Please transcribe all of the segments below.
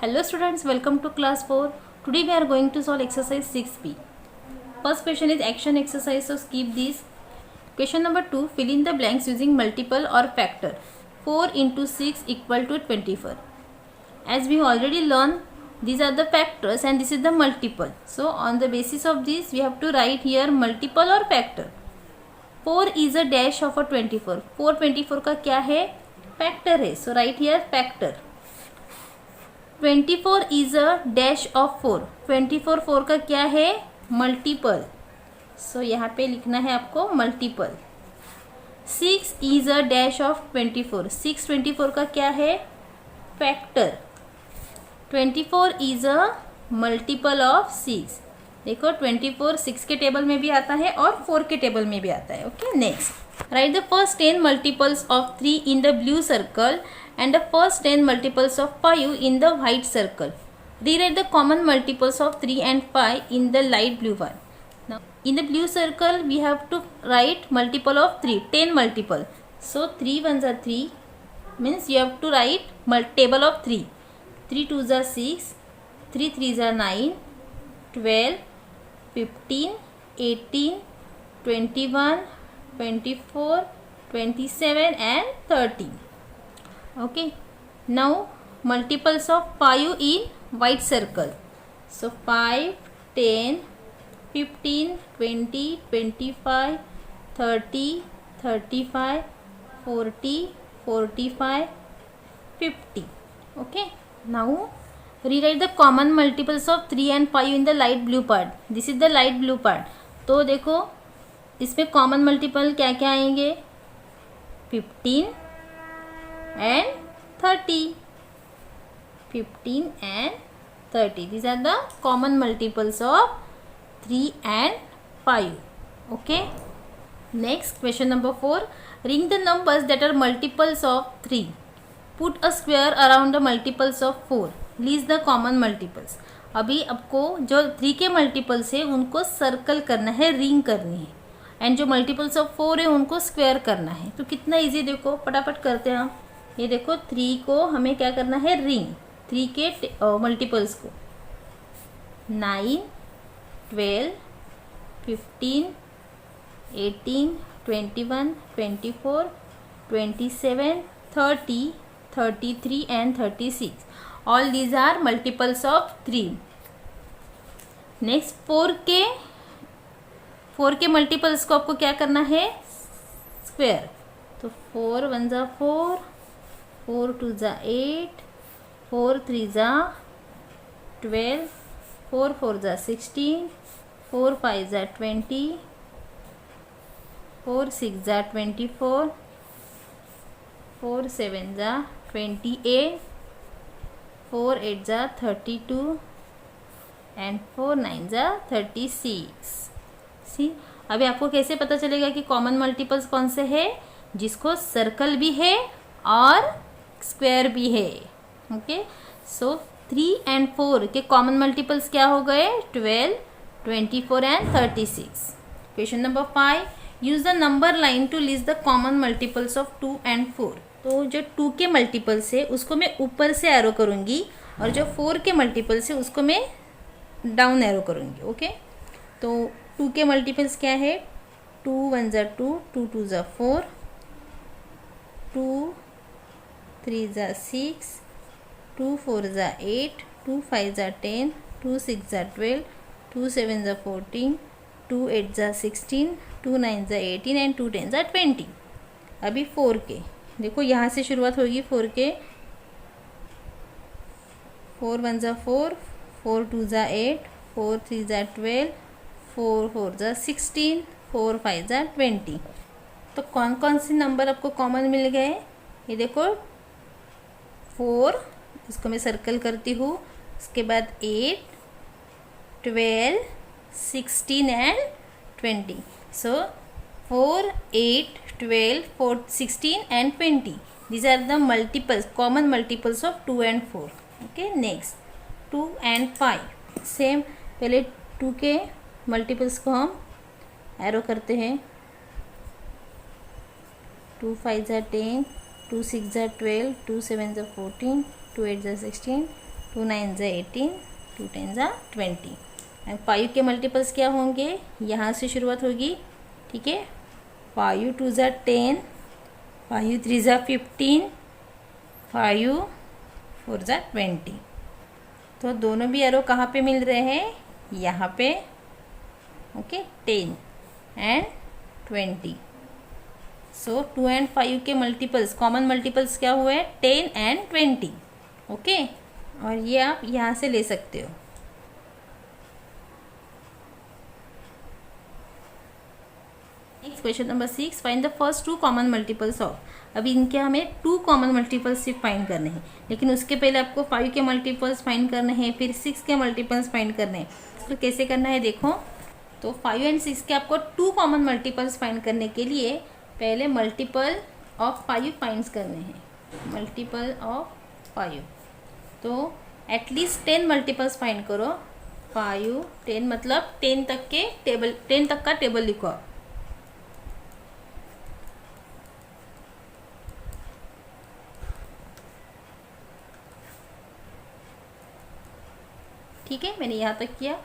Hello students, welcome to class 4. Today we are going to solve exercise 6b. First question is action exercise, so skip this. Question number 2, fill in the blanks using multiple or factor. 4 into 6 equal to 24. As we already learned, these are the factors and this is the multiple. So on the basis of this, we have to write here multiple or factor. 4 is a dash of a 24. 4 24 का क्या है? Factor है. So write here factor. 24 is a dash of 4. 24 4 का क्या है? Multiple. सो यहाँ पे लिखना है आपको multiple. 6 is a dash of 24. 6 24 का क्या है? Factor. 24 is a multiple of 6. देखो 24 6 के टेबल में भी आता है और 4 के टेबल में भी आता है. Okay, next right the first 10 multiples of 3 in the blue circle and the first 10 multiples of 5 in the white circle. Rewrite the common multiples of 3 and 5 in the light blue one. Now in the blue circle we have to write multiple of 3, 10 multiple. So 3 ones are 3, means you have to write table of 3. 3 twos are 6, 3 threes are 9, 12, 15, 18, 21, 24, 27 and 30. Okay, now multiples of 5 in white circle. So 5, 10, 15, 20, 25, 30, 35, 40, 45, 50. Okay, now rewrite the common multiples of 3 and 5 in the light blue part. This is the light blue part. तो देखो इसमें common multiple क्या क्या आएंगे? 15 and 30. 15 and 30. These are the common multiples of 3 and 5. Okay. Next question number 4. Ring the numbers that are multiples of 3. Put a square around the multiples of 4. List the common multiples. अभी आपको जो 3 के multiples है उनको circle करना है, ring करनी है, एंड जो मल्टीपल्स ऑफ 4 है उनको स्क्वायर करना है. तो कितना इजी, देखो फटाफट करते हैं हम. ये देखो 3 को हमें क्या करना है? रिंग. 3 के मल्टीपल्स को 9, 12, 15, 18, 21, 24, 27, 30, 33 and 36. All these are multiples of 3. Next 4 के मल्टीपल्स को आपको क्या करना है? स्क्वायर. तो 4 1 जा 4, 4 2 जा 8, 4 3 जा 12, 4 4 जा 16, 4 5 जा 20, 4 6 जा 24, 4 7 जा 28, 4 8 जा 32 एंड 4 9 जा 36. सी अभी आपको कैसे पता चलेगा कि कॉमन मल्टीपल्स कौन से है? जिसको सर्कल भी है और स्क्वायर भी है. ओके, सो 3 and 4 के कॉमन मल्टीपल्स क्या हो गए? 12, 24 and 36. Question number 5. Use the number line to list the common multiples of 2 and 4. तो जो 2 के मल्टीपल्स है उसको मैं ऊपर से एरो करूँगी और जो 4 के मल्टीपल्स है उसको मैं डाउन एरो करूँगी. ओके, तो 2 के मल्टीपल्स क्या है? 2 1 जा 2, 2 2 जा 4, 2 3 जा 6, 2 4 जा 8, 2 5 जा 10, 2 6 जा 12, 2 7 जा 14, 2 8 जा 16, 2 9 जा 18 एंड 2 10 जा 20. अभी 4 के देखो यहाँ से शुरुआत होगी. 4 के 4 1 जा 4, 4 2 जा 8, 4 3 जा 12, 4 4 जा 16, 4 5 जा 20. तो कौन कौन से नंबर आपको कॉमन मिल गए? ये देखो 4, इसको मैं सर्कल करती हूँ. उसके बाद 8, 12, 16 and 20. So 4, 8, 12, 4, 16 and 20. These are the multiples, common multiples of 2 and 4. Okay, next 2 and 5. Same पहले 2 के मल्टीपल्स को हम एरो करते हैं. 2 5 जा 10, 2 6 जा 12, 2 7 जा 14, 2 8 जा 16, 2 9 ज़ा 18, 2 10 ज़ा 20। एंड 5 के मल्टीपल्स क्या होंगे, यहाँ से शुरुआत होगी, ठीक है। 5 2 ज़ा 10, 5 3 ज़ा 15, 5 4 ज़ा 20। तो दोनों भी एरो कहाँ पे मिल रहे हैं, यहाँ पे, ओके। 10 एंड 20। सो 2 एंड 5 के मल्टीपल्स, कॉमन मल्टीपल्स क्या हुए, 10 एंड 20, ओके। और ये आप यहाँ से ले सकते हो। Next question number 6, find the first 2 common multiples of. अभी इनके हमें 2 कॉमन मल्टीपल्स सिर्फ फाइंड करने हैं, लेकिन उसके पहले आपको 5 के मल्टीपल्स फाइंड करने हैं, फिर 6 के मल्टीपल्स फाइंड करने हैं। तो कैसे करना है देखो, तो 5 एंड 6 के आपको 2 कॉमन मल्टीपल्स फाइंड करने के लिए पहले मल्टीपल ऑफ 5 फाइंड करने हैं, मल्टीपल ऑफ 5। तो एटलीस्ट 10 मल्टीपल्स फाइंड करो। 5 10 मतलब 10 तक के टेबल, 10 तक का टेबल लिखो। ठीक है, मैंने यहाँ तक किया।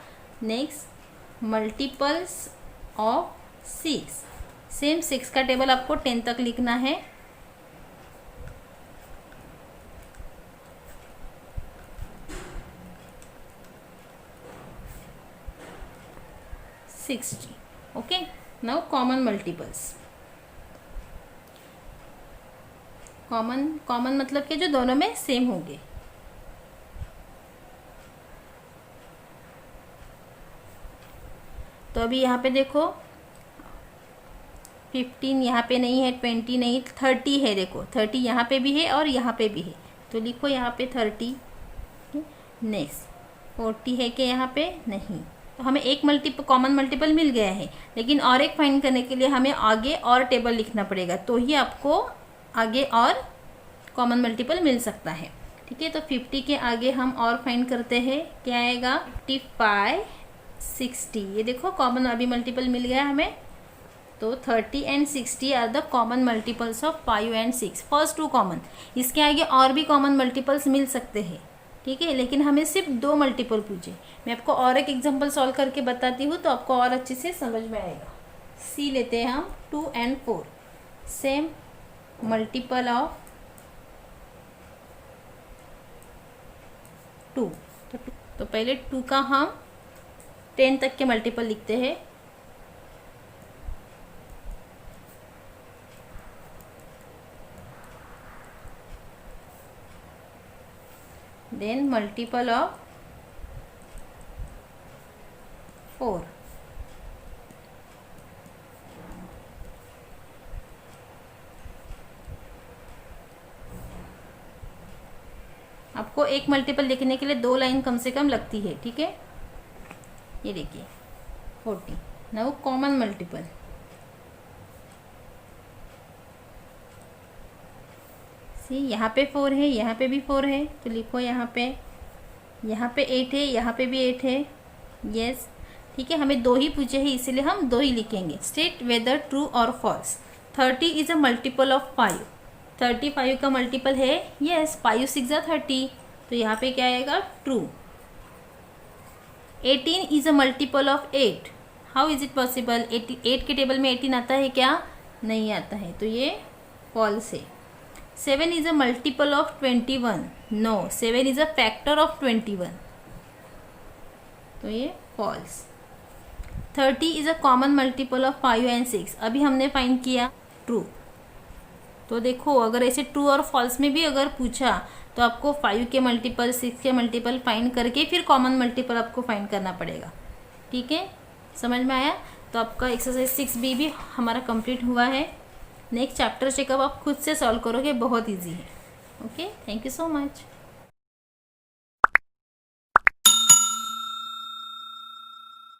नेक्स्ट मल्टीपल्स ऑफ 6, सेम 6 का टेबल आपको 10 तक लिखना है। Okay. Now common multiples, common मतलब कि जो दोनों में सेम होंगे। तो अभी यहाँ पे देखो 15 यहाँ पे नहीं है, 20 नहीं, 30 है। देखो 30 यहाँ पे भी है और यहाँ पे भी है, तो लिखो यहाँ पे 30। नेक्स्ट 40 है कि यहाँ पे नहीं, तो हमें एक कॉमन मल्टीपल मिल गया है, लेकिन और एक फाइंड करने के लिए हमें आगे और टेबल लिखना पड़ेगा, तो ही आपको आगे और कॉमन मल्टीपल मिल सकता है। ठीक है, तो 50 के आगे हम और फाइंड करते हैं, क्या आएगा 55 60। ये देखो कॉमन अभी मल्टीपल मिल गया हमें, तो 30 and 60 are the common multiples of 5 and 6। First 2 common, इसके आगे और भी कॉमन मल्टीपल्स मिल सकते हैं, ठीक है, लेकिन हमें सिर्फ 2 मल्टीपल पूछे। मैं आपको और एक एग्जांपल सॉल्व करके बताती हूँ, तो आपको और अच्छे से समझ में आएगा। सी लेते हैं हम 2 एंड 4, सेम मल्टीपल ऑफ 2। तो पहले 2 का हम 10 तक के मल्टीपल लिखते हैं। Then multiple of 4। आपको एक मल्टीपल लिखने के लिए 2 लाइन कम से कम लगती है, ठीक है। ये देखिए 40। नाउ कॉमन मल्टीपल, सी यहाँ पे 4 है, यहाँ पे भी 4 है, तो लिखो यहाँ पे 8 है, यहाँ पे भी 8 है। यस, ठीक है, हमें 2 ही पूछे हैं, इसीलिए हम 2 ही लिखेंगे। स्टेट वेदर ट्रू और false. 30 is a multiple of 5। 35 का मल्टीपल है, यस, 5 6 ज़ा 30, तो यहाँ पे क्या आएगा true. 18 is a multiple of 8। How is it possible, 8 के टेबल में 18 आता है क्या, नहीं आता है, तो ये फॉल्स है। 7 is a multiple of 21। No, 7 is a factor of 21, तो ये false. 30 is a common multiple of 5 and 6। अभी हमने फाइंड किया ट्रू। तो देखो अगर ऐसे ट्रू और फॉल्स में भी अगर पूछा, तो आपको 5 के मल्टीपल 6 के मल्टीपल फाइंड करके फिर कॉमन मल्टीपल आपको फाइंड करना पड़ेगा। ठीक है, समझ में आया। तो आपका एक्सरसाइज 6B भी हमारा कंप्लीट हुआ है। नेक्स्ट चैप्टर चेकअप आप खुद से सॉल्व करोगे, बहुत ईजी है। Okay, thank you so much.